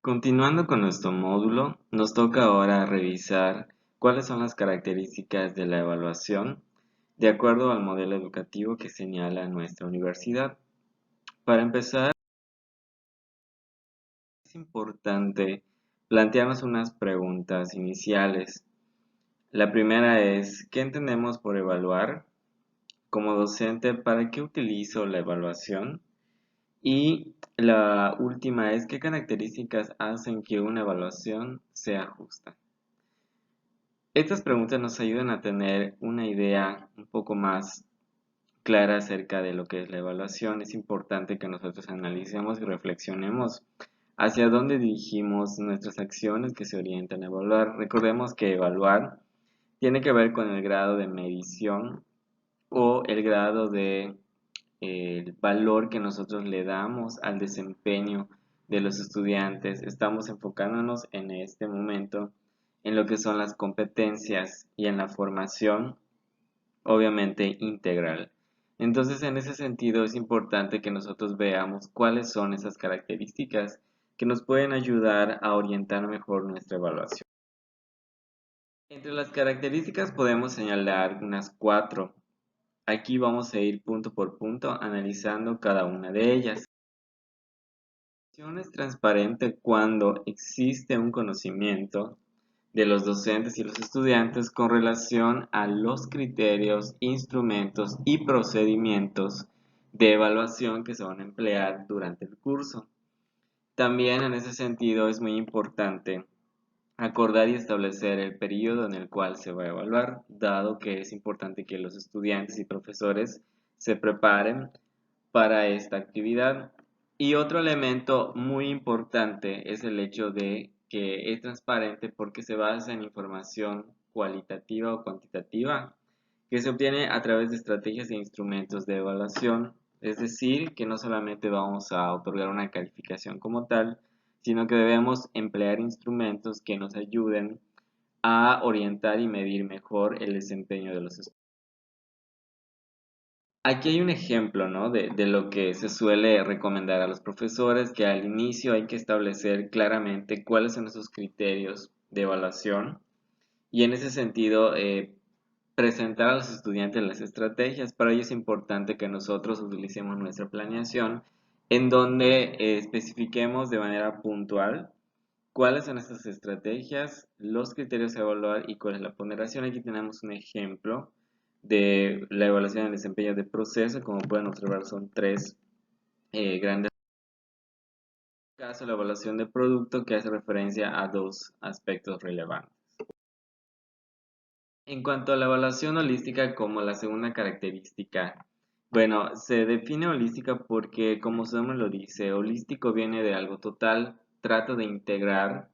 Continuando con nuestro módulo, nos toca ahora revisar cuáles son las características de la evaluación de acuerdo al modelo educativo que señala nuestra universidad. Para empezar, es importante plantearnos unas preguntas iniciales. La primera es, ¿qué entendemos por evaluar? Como docente, ¿para qué utilizo la evaluación? Y la última es, ¿qué características hacen que una evaluación sea justa? Estas preguntas nos ayudan a tener una idea un poco más clara acerca de lo que es la evaluación. Es importante que nosotros analicemos y reflexionemos hacia dónde dirigimos nuestras acciones que se orientan a evaluar. Recordemos que evaluar tiene que ver con el grado de medición o el grado de el valor que nosotros le damos al desempeño de los estudiantes. Estamos enfocándonos en este momento en lo que son las competencias y en la formación, obviamente integral. Entonces, en ese sentido, es importante que nosotros veamos cuáles son esas características que nos pueden ayudar a orientar mejor nuestra evaluación. Entre las características podemos señalar unas cuatro. Aquí vamos a ir punto por punto analizando cada una de ellas. La evaluación es transparente cuando existe un conocimiento de los docentes y los estudiantes con relación a los criterios, instrumentos y procedimientos de evaluación que se van a emplear durante el curso. También en ese sentido es muy importante acordar y establecer el periodo en el cual se va a evaluar, dado que es importante que los estudiantes y profesores se preparen para esta actividad. Y otro elemento muy importante es el hecho de que es transparente porque se basa en información cualitativa o cuantitativa que se obtiene a través de estrategias e instrumentos de evaluación. Es decir, que no solamente vamos a otorgar una calificación como tal, sino que debemos emplear instrumentos que nos ayuden a orientar y medir mejor el desempeño de los estudiantes. Aquí hay un ejemplo, ¿no? de lo que se suele recomendar a los profesores, que al inicio hay que establecer claramente cuáles son esos criterios de evaluación y en ese sentido presentar a los estudiantes las estrategias. Para ello es importante que nosotros utilicemos nuestra planeación en donde especifiquemos de manera puntual cuáles son estas estrategias, los criterios a evaluar y cuál es la ponderación. Aquí tenemos un ejemplo de la evaluación del desempeño de proceso. Como pueden observar, son tres grandes. En este caso, la evaluación de producto, que hace referencia a dos aspectos relevantes. En cuanto a la evaluación holística como la segunda característica, bueno, se define holística porque, como su nombre lo dice, holístico viene de algo total, trata de integrar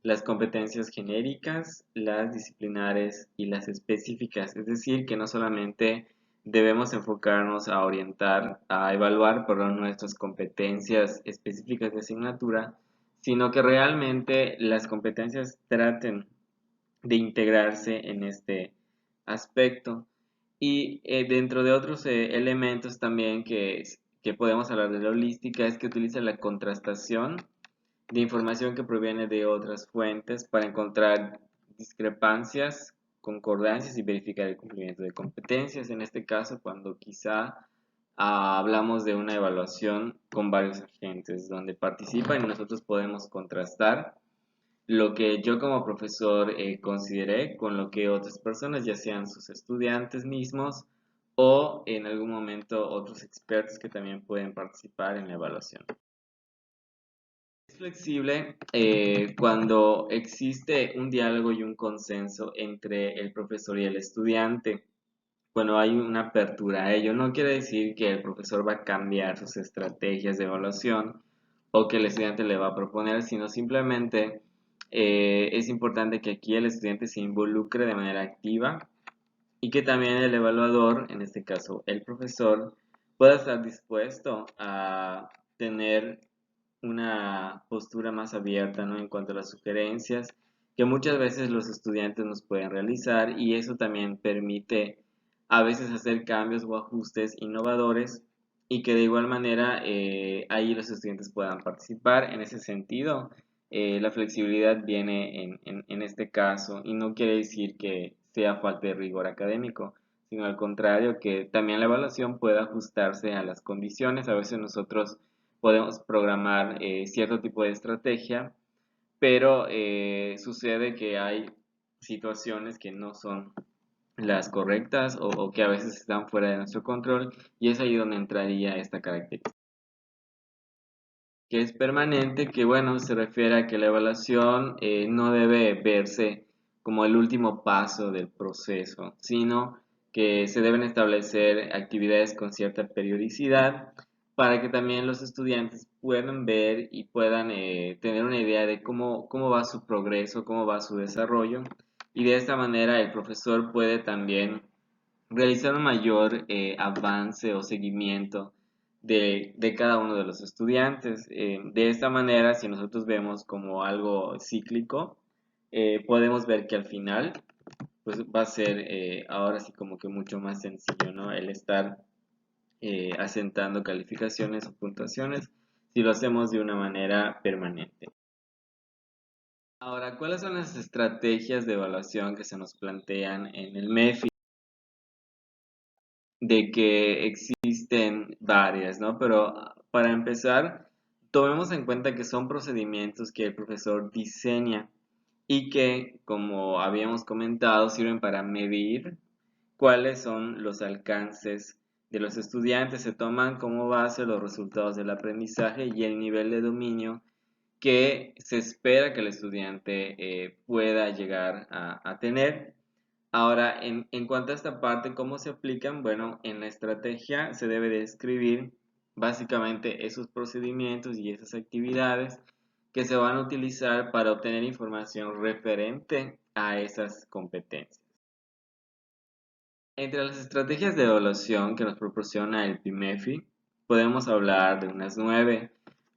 las competencias genéricas, las disciplinares y las específicas. Es decir, que no solamente debemos enfocarnos a orientar, a evaluar, perdón, nuestras competencias específicas de asignatura, sino que realmente las competencias traten de integrarse en este aspecto. Y dentro de otros elementos también que podemos hablar de la holística es que utiliza la contrastación de información que proviene de otras fuentes para encontrar discrepancias, concordancias y verificar el cumplimiento de competencias. En este caso, cuando quizá hablamos de una evaluación con varios agentes donde participan y nosotros podemos contrastar lo que yo como profesor consideré con lo que otras personas, ya sean sus estudiantes mismos o en algún momento otros expertos que también pueden participar en la evaluación. Es flexible cuando existe un diálogo y un consenso entre el profesor y el estudiante. Cuando hay una apertura a ello, no quiere decir que el profesor va a cambiar sus estrategias de evaluación o que el estudiante le va a proponer, sino simplemente es importante que aquí el estudiante se involucre de manera activa y que también el evaluador, en este caso el profesor, pueda estar dispuesto a tener una postura más abierta, ¿no? En cuanto a las sugerencias que muchas veces los estudiantes nos pueden realizar, y eso también permite a veces hacer cambios o ajustes innovadores y que de igual manera ahí los estudiantes puedan participar. En ese sentido la flexibilidad viene en este caso y no quiere decir que sea falta de rigor académico, sino al contrario, que también la evaluación puede ajustarse a las condiciones. A veces nosotros podemos programar cierto tipo de estrategia, pero sucede que hay situaciones que no son las correctas o que a veces están fuera de nuestro control y es ahí donde entraría esta característica que es permanente, que bueno, se refiere a que la evaluación no debe verse como el último paso del proceso, sino que se deben establecer actividades con cierta periodicidad para que también los estudiantes puedan ver y puedan tener una idea de cómo va su progreso, cómo va su desarrollo, y de esta manera el profesor puede también realizar un mayor avance o seguimiento de cada uno de los estudiantes. De esta manera, si nosotros vemos como algo cíclico, podemos ver que al final pues va a ser ahora sí como que mucho más sencillo, ¿no? El estar asentando calificaciones o puntuaciones si lo hacemos de una manera permanente. Ahora, ¿cuáles son las estrategias de evaluación que se nos plantean en el MEFI? De que existen varias, ¿no? Pero para empezar, tomemos en cuenta que son procedimientos que el profesor diseña y que, como habíamos comentado, sirven para medir cuáles son los alcances de los estudiantes. Se toman como base los resultados del aprendizaje y el nivel de dominio que se espera que el estudiante pueda llegar a tener. Ahora, en cuanto a esta parte, ¿cómo se aplican? Bueno, en la estrategia se debe describir básicamente esos procedimientos y esas actividades que se van a utilizar para obtener información referente a esas competencias. Entre las estrategias de evaluación que nos proporciona el PIMEFI, podemos hablar de unas 9.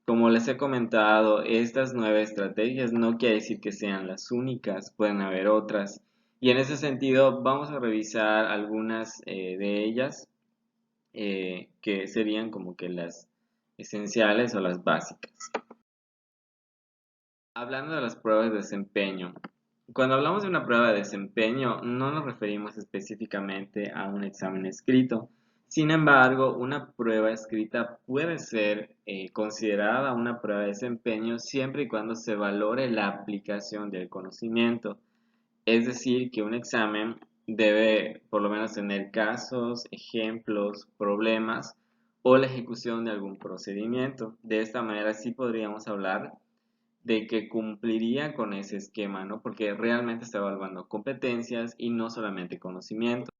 Como les he comentado, estas 9 estrategias no quiere decir que sean las únicas, pueden haber otras. Y en ese sentido, vamos a revisar algunas de ellas, que serían como que las esenciales o las básicas. Hablando de las pruebas de desempeño, cuando hablamos de una prueba de desempeño no nos referimos específicamente a un examen escrito. Sin embargo, una prueba escrita puede ser considerada una prueba de desempeño siempre y cuando se valore la aplicación del conocimiento. Es decir, que un examen debe por lo menos tener casos, ejemplos, problemas o la ejecución de algún procedimiento. De esta manera sí podríamos hablar de que cumpliría con ese esquema, ¿no? Porque realmente está evaluando competencias y no solamente conocimiento.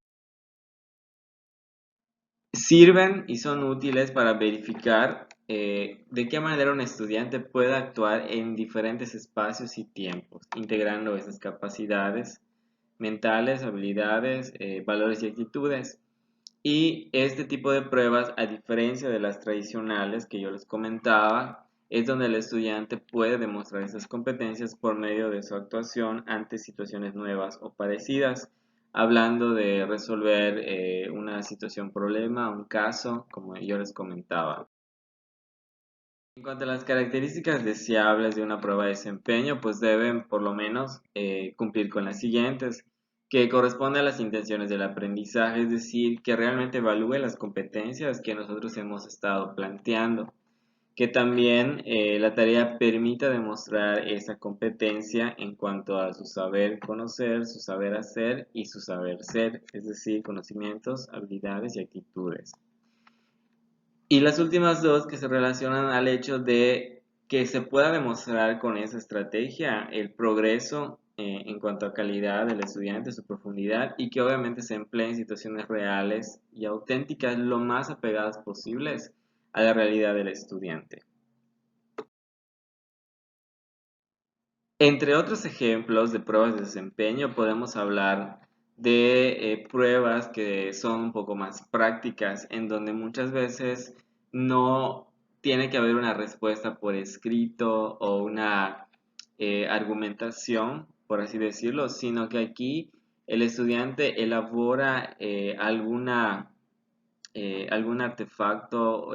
Sirven y son útiles para verificar de qué manera un estudiante puede actuar en diferentes espacios y tiempos, integrando esas capacidades mentales, habilidades, valores y actitudes. Y este tipo de pruebas, a diferencia de las tradicionales que yo les comentaba, es donde el estudiante puede demostrar esas competencias por medio de su actuación ante situaciones nuevas o parecidas, hablando de resolver una situación problema, un caso, como yo les comentaba. En cuanto a las características deseables de una prueba de desempeño, pues deben por lo menos cumplir con las siguientes, que corresponde a las intenciones del aprendizaje, es decir, que realmente evalúe las competencias que nosotros hemos estado planteando, que también la tarea permita demostrar esa competencia en cuanto a su saber conocer, su saber hacer y su saber ser, es decir, conocimientos, habilidades y actitudes. Y las últimas dos que se relacionan al hecho de que se pueda demostrar con esa estrategia el progreso en cuanto a calidad del estudiante, su profundidad y que obviamente se emplee en situaciones reales y auténticas lo más apegadas posibles a la realidad del estudiante. Entre otros ejemplos de pruebas de desempeño podemos hablar de pruebas que son un poco más prácticas, en donde muchas veces no tiene que haber una respuesta por escrito o una argumentación, por así decirlo, sino que aquí el estudiante elabora algún artefacto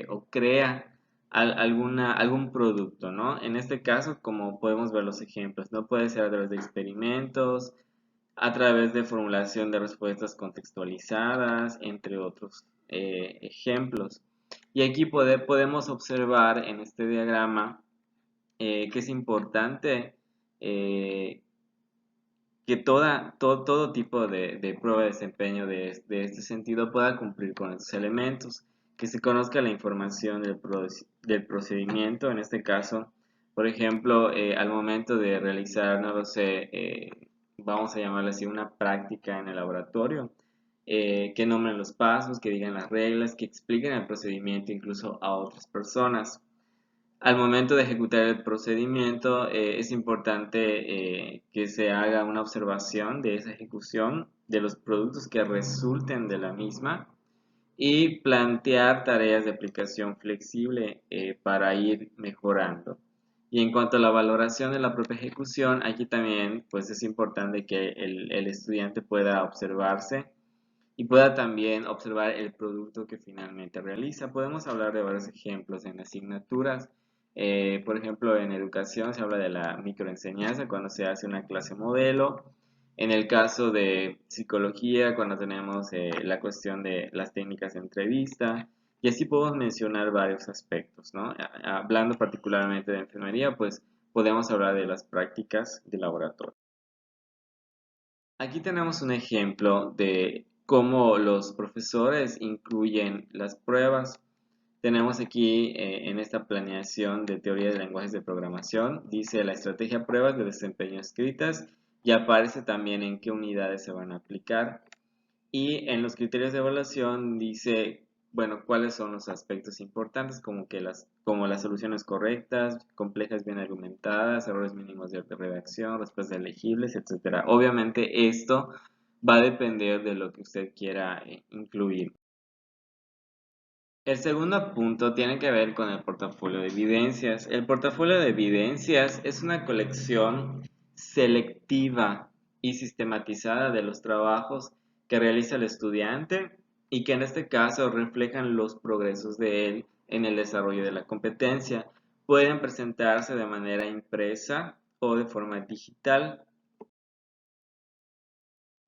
o crea algún producto, ¿no? En este caso, como podemos ver los ejemplos, no puede ser a través de experimentos, a través de formulación de respuestas contextualizadas, entre otros ejemplos. Y aquí podemos observar en este diagrama que es importante eh, que todo tipo de prueba de desempeño de este sentido pueda cumplir con estos elementos, que se conozca la información del procedimiento, en este caso, por ejemplo, al momento de realizar, no lo sé, vamos a llamarlo así, una práctica en el laboratorio, que nombren los pasos, que digan las reglas, que expliquen el procedimiento incluso a otras personas. Al momento de ejecutar el procedimiento, es importante que se haga una observación de esa ejecución, de los productos que resulten de la misma y plantear tareas de aplicación flexible para ir mejorando. Y en cuanto a la valoración de la propia ejecución, aquí también pues es importante que el estudiante pueda observarse y pueda también observar el producto que finalmente realiza. Podemos hablar de varios ejemplos en asignaturas. Por ejemplo, en educación se habla de la microenseñanza cuando se hace una clase modelo. En el caso de psicología, cuando tenemos la cuestión de las técnicas de entrevista. Y así podemos mencionar varios aspectos, ¿no? Hablando particularmente de enfermería, pues podemos hablar de las prácticas de laboratorio. Aquí tenemos un ejemplo de cómo los profesores incluyen las pruebas. Tenemos aquí en esta planeación de teoría de lenguajes de programación, dice la estrategia pruebas de desempeño escritas y aparece también en qué unidades se van a aplicar. Y en los criterios de evaluación dice, bueno, cuáles son los aspectos importantes, como las soluciones correctas, complejas bien argumentadas, errores mínimos de redacción, respuestas elegibles, etcétera. Obviamente esto va a depender de lo que usted quiera incluir. El segundo punto tiene que ver con el portafolio de evidencias. El portafolio de evidencias es una colección selectiva y sistematizada de los trabajos que realiza el estudiante y que en este caso reflejan los progresos de él en el desarrollo de la competencia. Pueden presentarse de manera impresa o de forma digital.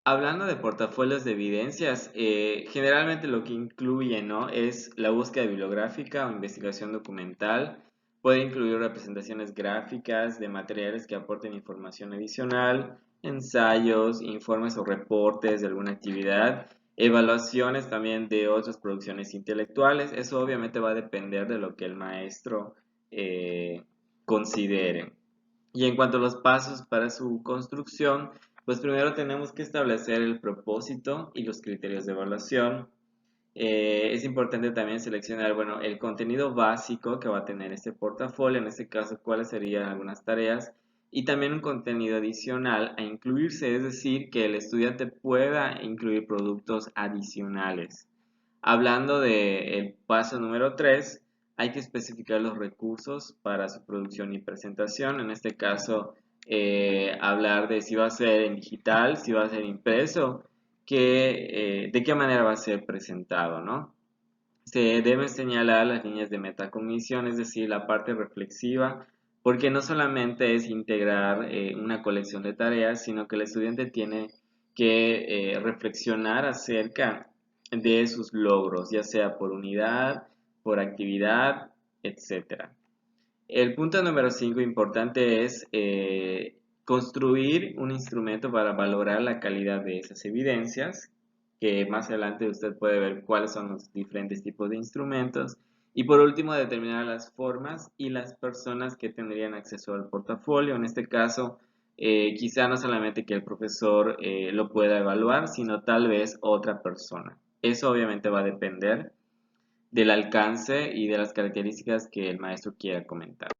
Hablando de portafolios de evidencias, generalmente lo que incluye, ¿no?, es la búsqueda bibliográfica o investigación documental. Puede incluir representaciones gráficas de materiales que aporten información adicional, ensayos, informes o reportes de alguna actividad, evaluaciones también de otras producciones intelectuales. Eso obviamente va a depender de lo que el maestro considere. Y en cuanto a los pasos para su construcción, pues primero tenemos que establecer el propósito y los criterios de evaluación. Es importante también seleccionar, bueno, el contenido básico que va a tener este portafolio, en este caso, cuáles serían algunas tareas, y también un contenido adicional a incluirse, es decir, que el estudiante pueda incluir productos adicionales. Hablando del paso número 3, hay que especificar los recursos para su producción y presentación. En este caso, hablar de si va a ser en digital, si va a ser impreso, de qué manera va a ser presentado, ¿no? Se deben señalar las líneas de metacognición, es decir, la parte reflexiva, porque no solamente es integrar una colección de tareas, sino que el estudiante tiene que reflexionar acerca de sus logros, ya sea por unidad, por actividad, etcétera. El punto número 5 importante es construir un instrumento para valorar la calidad de esas evidencias, que más adelante usted puede ver cuáles son los diferentes tipos de instrumentos. Y por último, determinar las formas y las personas que tendrían acceso al portafolio. En este caso, quizá no solamente que el profesor lo pueda evaluar, sino tal vez otra persona. Eso obviamente va a depender del alcance y de las características que el maestro quiera comentar.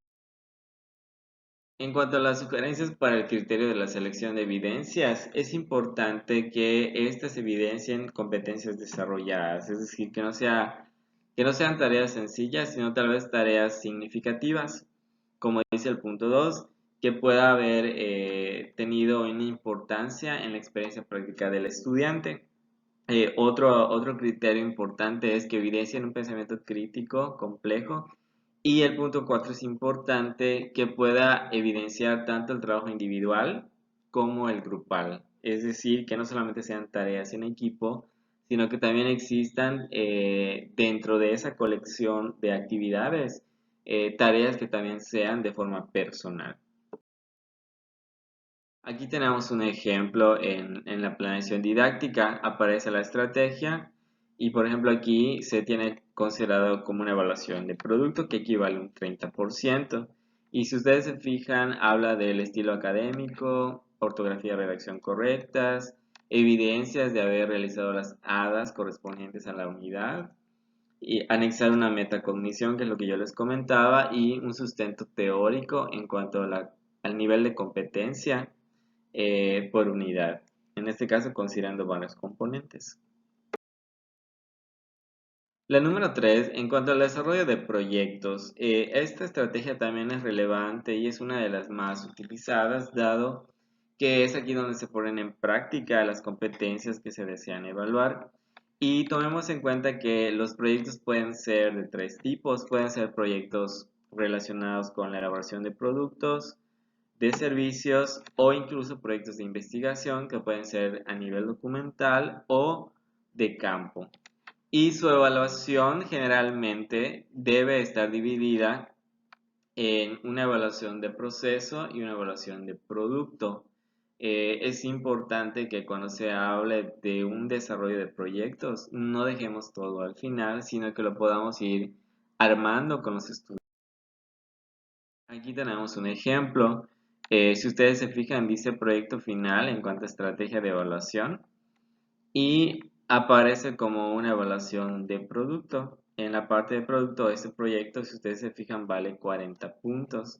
En cuanto a las sugerencias para el criterio de la selección de evidencias, es importante que éstas evidencien competencias desarrolladas, es decir, que no sean tareas sencillas, sino tal vez tareas significativas, como dice el punto 2, que pueda haber tenido una importancia en la experiencia práctica del estudiante. Otro criterio importante es que evidencien un pensamiento crítico, complejo Y el punto 4 es importante que pueda evidenciar tanto el trabajo individual como el grupal. Es decir, que no solamente sean tareas en equipo, sino que también existan dentro de esa colección de actividades tareas que también sean de forma personal. Aquí tenemos un ejemplo en la planeación didáctica, aparece la estrategia y por ejemplo aquí se tiene considerado como una evaluación de producto que equivale a un 30%. Y si ustedes se fijan, habla del estilo académico, ortografía y redacción correctas, evidencias de haber realizado las hadas correspondientes a la unidad, y anexar una metacognición, que es lo que yo les comentaba, y un sustento teórico en cuanto a al nivel de competencia por unidad, en este caso considerando varios componentes. La número 3, en cuanto al desarrollo de proyectos, esta estrategia también es relevante y es una de las más utilizadas, dado que es aquí donde se ponen en práctica las competencias que se desean evaluar. Y tomemos en cuenta que los proyectos pueden ser de tres tipos, pueden ser proyectos relacionados con la elaboración de productos, de servicios o incluso proyectos de investigación que pueden ser a nivel documental o de campo. Y su evaluación generalmente debe estar dividida en una evaluación de proceso y una evaluación de producto. Es importante que cuando se hable de un desarrollo de proyectos no dejemos todo al final, sino que lo podamos ir armando con los estudios. Aquí tenemos un ejemplo. Si ustedes se fijan, dice proyecto final en cuanto a estrategia de evaluación y aparece como una evaluación de producto. En la parte de producto, este proyecto, si ustedes se fijan, vale 40 puntos.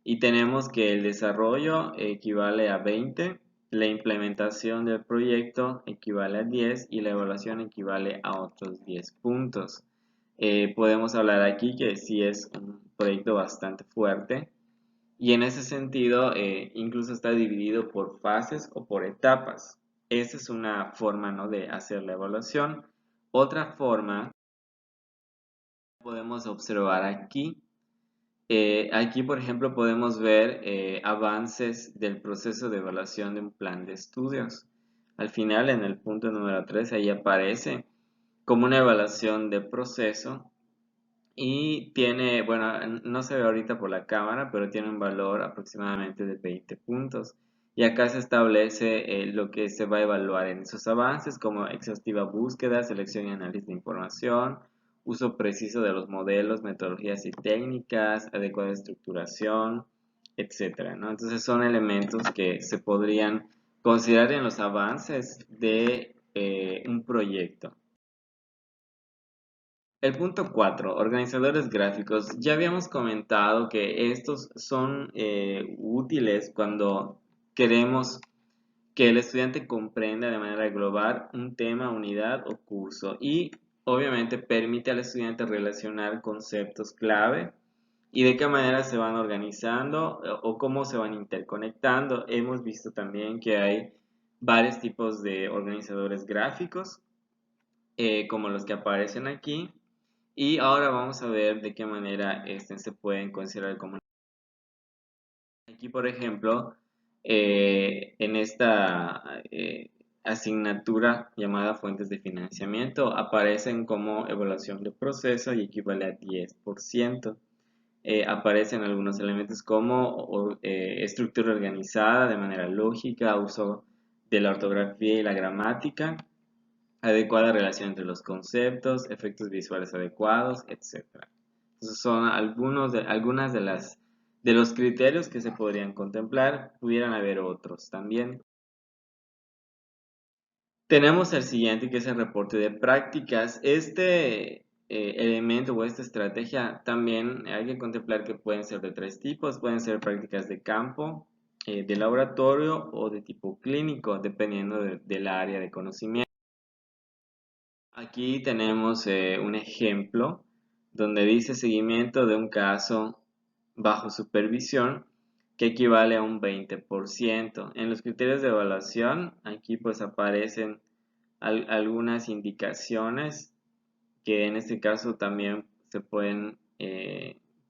Y tenemos que el desarrollo equivale a 20, la implementación del proyecto equivale a 10 y la evaluación equivale a otros 10 puntos. Podemos hablar aquí que sí es un proyecto bastante fuerte y en ese sentido incluso está dividido por fases o por etapas. Esa es una forma, ¿no?, de hacer la evaluación. Otra forma podemos observar aquí. Aquí, por ejemplo, podemos ver avances del proceso de evaluación de un plan de estudios. Al final, en el punto número 3, ahí aparece como una evaluación de proceso y tiene, bueno, no se ve ahorita por la cámara, pero tiene un valor aproximadamente de 20 puntos. Y acá se establece lo que se va a evaluar en esos avances, como exhaustiva búsqueda, selección y análisis de información, uso preciso de los modelos, metodologías y técnicas, adecuada estructuración, etcétera, ¿no? Entonces son elementos que se podrían considerar en los avances de un proyecto. El punto 4, organizadores gráficos. Ya habíamos comentado que estos son útiles cuando queremos que el estudiante comprenda de manera global un tema, unidad o curso y obviamente permite al estudiante relacionar conceptos clave y de qué manera se van organizando o cómo se van interconectando. Hemos visto también que hay varios tipos de organizadores gráficos, como los que aparecen aquí. Y ahora vamos a ver de qué manera se pueden considerar como... Aquí, por ejemplo, en esta asignatura llamada fuentes de financiamiento aparecen como evaluación de proceso y equivale a 10%. Aparecen algunos elementos como estructura organizada de manera lógica, uso de la ortografía y la gramática, adecuada relación entre los conceptos, efectos visuales adecuados, etc. Entonces son algunas de los criterios que se podrían contemplar. Pudieran haber otros también. Tenemos el siguiente, que es el reporte de prácticas. Este elemento o esta estrategia también hay que contemplar que pueden ser de tres tipos. Pueden ser prácticas de campo, de laboratorio o de tipo clínico, dependiendo del área de conocimiento. Aquí tenemos un ejemplo donde dice seguimiento de un caso bajo supervisión, que equivale a un 20%. En los criterios de evaluación, aquí pues aparecen algunas indicaciones que en este caso también se pueden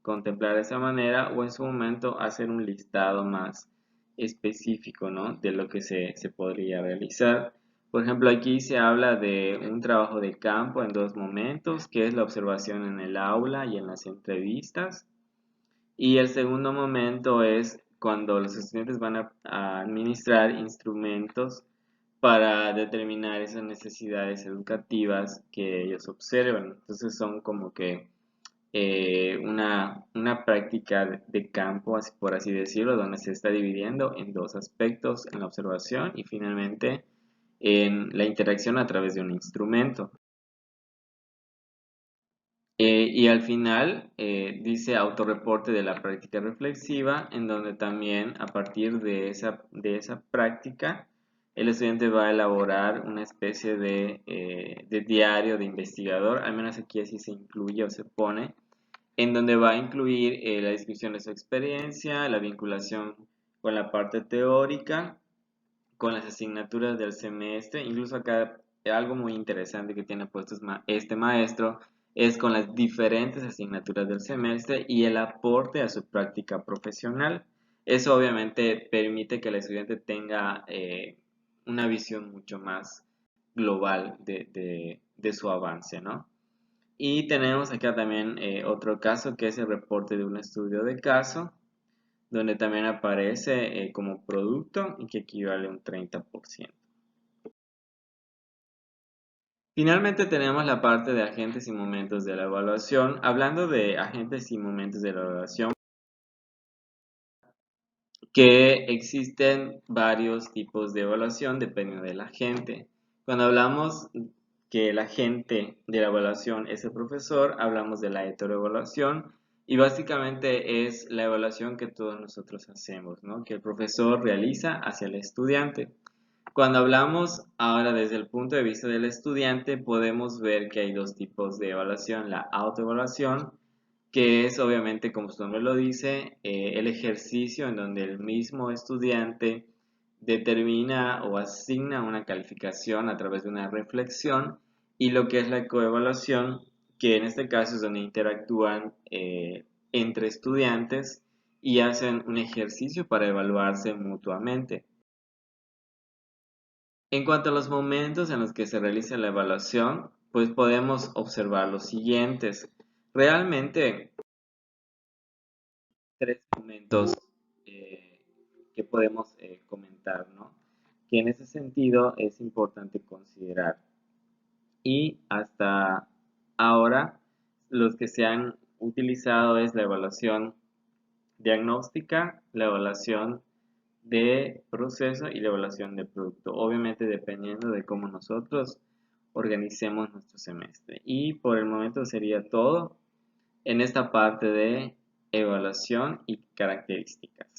contemplar de esa manera o en su momento hacer un listado más específico, ¿no? De lo que se podría realizar. Por ejemplo, aquí se habla de un trabajo de campo en dos momentos, que es la observación en el aula y en las entrevistas. Y el segundo momento es cuando los estudiantes van a administrar instrumentos para determinar esas necesidades educativas que ellos observan. Entonces son como que una práctica de campo, así por así decirlo, donde se está dividiendo en dos aspectos, en la observación y finalmente en la interacción a través de un instrumento. Y al final dice autorreporte de la práctica reflexiva, en donde también a partir de esa práctica el estudiante va a elaborar una especie de diario de investigador, al menos aquí así se incluye o se pone, en donde va a incluir la descripción de su experiencia, la vinculación con la parte teórica, con las asignaturas del semestre, incluso acá algo muy interesante que tiene puesto este maestro es con las diferentes asignaturas del semestre y el aporte a su práctica profesional. Eso obviamente permite que el estudiante tenga una visión mucho más global de su avance, ¿no? Y tenemos acá también otro caso que es el reporte de un estudio de caso, donde también aparece como producto y que equivale a un 30%. Finalmente tenemos la parte de agentes y momentos de la evaluación. Hablando de agentes y momentos de la evaluación, que existen varios tipos de evaluación dependiendo del agente. Cuando hablamos que el agente de la evaluación es el profesor, hablamos de la heteroevaluación y básicamente es la evaluación que todos nosotros hacemos, ¿no? Que el profesor realiza hacia el estudiante. Cuando hablamos ahora desde el punto de vista del estudiante, podemos ver que hay dos tipos de evaluación, la autoevaluación, que es obviamente, como su nombre lo dice, el ejercicio en donde el mismo estudiante determina o asigna una calificación a través de una reflexión, y lo que es la coevaluación, que en este caso es donde interactúan entre estudiantes y hacen un ejercicio para evaluarse mutuamente. En cuanto a los momentos en los que se realiza la evaluación, pues podemos observar los siguientes. Realmente, tres momentos eh, que podemos comentar, ¿no? Que en ese sentido es importante considerar. Y hasta ahora, los que se han utilizado es la evaluación diagnóstica, la evaluación de proceso y la evaluación de producto. Obviamente dependiendo de cómo nosotros organicemos nuestro semestre. Y por el momento sería todo en esta parte de evaluación y características.